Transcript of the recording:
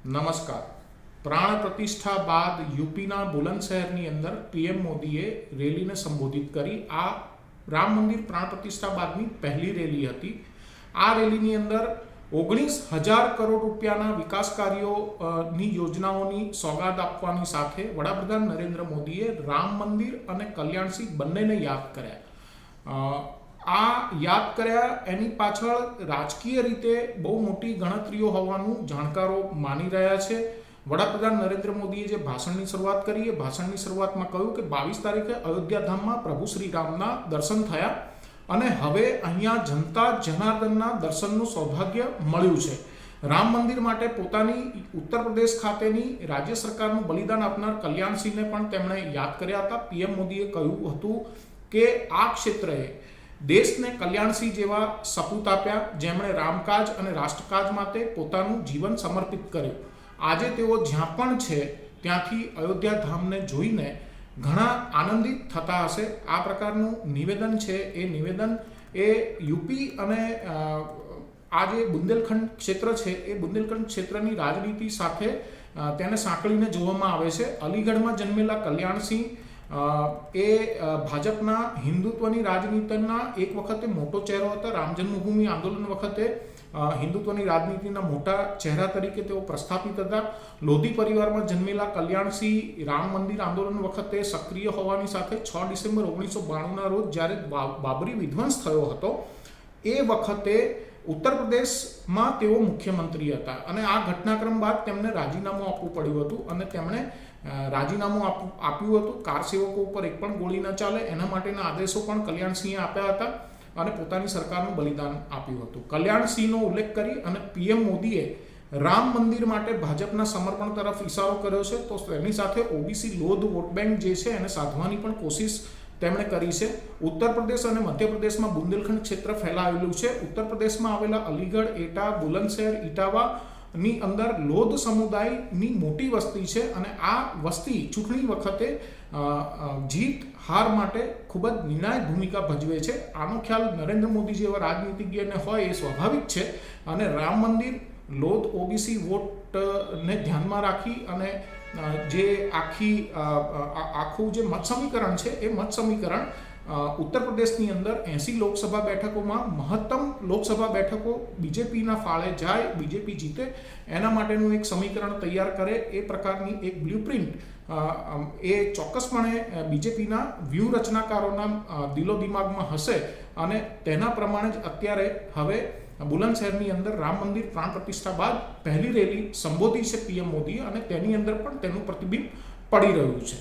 નમસ્કાર. પ્રાણ પ્રતિષ્ઠા બાદ યુપીના બુલંદશહેરની અંદર પીએમ મોદીએ રેલીને સંબોધિત કરી. આ રામ મંદિર પ્રાણ પ્રતિષ્ઠા બાદની પહેલી રેલી હતી. આ રેલીની અંદર 19,000 કરોડ રૂપિયાના વિકાસ કાર્યોની યોજનાઓની સોગાદ આપવાની સાથે વડાપ્રધાન નરેન્દ્ર મોદીએ રામ મંદિર અને કલ્યાણસિંહ બંનેને યાદ કર્યા. આ યાદ કર્યા એની પાછળ રાજકીય રીતે બહુ મોટી ગણતરીઓ હોવાનું જાણકારો માની રહ્યા છે. વડાપ્રધાન નરેન્દ્ર મોદીએ જે ભાષણની શરૂઆત કરી એ ભાષણની શરૂઆતમાં કહ્યું કે 22 તારીખે અયોધ્યાધામમાં પ્રભુ શ્રી રામના દર્શન થયા અને હવે અહીંયા જનતા જનાર્દનના દર્શનનું સૌભાગ્ય મળ્યું છે. રામ મંદિર માટે પોતાની ઉત્તર પ્રદેશ ખાતેની રાજ્ય સરકારનું બલિદાન આપનાર કલ્યાણસિંહને પણ તેમણે યાદ કર્યા હતા. પીએમ મોદીએ કહ્યું હતું કે આ ક્ષેત્રે દેશને કલ્યાણસિંહ જેવા સપૂત આપ્યા, જેમણે રામકાજ અને રાષ્ટ્રકાજ માટે પોતાનું જીવન સમર્પિત કર્યું. આજે તેઓ જ્યાં પણ છે ત્યાંથી અયોધ્યા ધામને જોઈને ઘણા આનંદિત થતા હશે. આ પ્રકારનું નિવેદન છે. એ નિવેદન એ યુપી અને આ જે બુંદેલખંડ ક્ષેત્ર છે એ બુંદેલખંડ ક્ષેત્રની રાજનીતિ સાથે તેને સાંકળીને જોવામાં આવે છે. અલીગઢમાં જન્મેલા કલ્યાણસિંહ એ ભાજપના હિન્દુત્વની રાજનીતિના એક વખતે મોટો ચહેરો હતા. રામ જન્મભૂમિ આંદોલન વખતે હિન્દુત્વની રાજનીતિના મોટા ચહેરા તરીકે તેઓ પ્રસ્થાપિત હતા. લોધી પરિવારમાં જન્મેલા કલ્યાણસિંહ રામ મંદિર આંદોલન વખતે સક્રિય હોવાની સાથે 6 ડિસેમ્બર 1992ના રોજ જ્યારે બાબરી વિધ્વંસ થયો હતો એ વખતે ઉત્તર પ્રદેશમાં તેઓ મુખ્યમંત્રી હતા અને આ ઘટનાક્રમ બાદ તેમને રાજીનામું આપવું પડ્યું હતું અને તેમણે રાજીનામું આપ્યું હતું. કાર સેવકો ઉપર એક પણ ગોળી ન ચાલે એના માટેના આદેશો પણ કલ્યાણસિંહે આપ્યા હતા અને પોતાની સરકારનું બલિદાન આપ્યું હતું. કલ્યાણસિંહનો ઉલ્લેખ કરી અને પીએમ મોદીએ રામ મંદિર માટે ભાજપના સમર્પણ તરફ ઇશારો કર્યો છે. તો તેની સાથે ઓબીસી લોધ વોટ બેંક જે છે એને સાધવાની પણ કોશિશ તેમણે કરી છે. ઉત્તર પ્રદેશ અને મધ્યપ્રદેશમાં બુંદેલખંડ ક્ષેત્ર ફેલાયેલું છે. ઉત્તર પ્રદેશમાં આવેલા અલીગઢ, એટા, બુલંદશહેર, ઇટાવા ની અંદર લોધ સમુદાયની મોટી વસ્તી છે અને આ વસ્તી ચૂંટણી વખતે જીત હાર માટે ખૂબ જ નિર્ણાયક ભૂમિકા ભજવે છે. આનો ખ્યાલ નરેન્દ્ર મોદી જેવા રાજનીતિજ્ઞને હોય એ સ્વાભાવિક છે અને રામ મંદિર લોધ ઓબીસી વોટને ધ્યાનમાં રાખી અને જે આખું જે મત સમીકરણ છે એ મત સમીકરણ ઉત્તર પ્રદેશની અંદર 80 લોકસભા બેઠકોમાં મહત્તમ લોકસભા બેઠકો બીજેપીના ફાળે જાય, બીજેપી જીતે એના માટેનું એક સમીકરણ તૈયાર કરે એ પ્રકારની એક બ્લુપ્રિન્ટ એ ચોક્કસપણે બીજેપીના વ્યૂહરચનાકારોના દિલો દિમાગમાં હશે અને તેના પ્રમાણે જ અત્યારે હવે બુલંદશહેરની અંદર રામ મંદિર પ્રાણ પ્રતિષ્ઠા બાદ પહેલી રેલી સંબોધી છે પીએમ મોદીએ અને તેની અંદર પણ તેનું પ્રતિબિંબ પડી રહ્યું છે.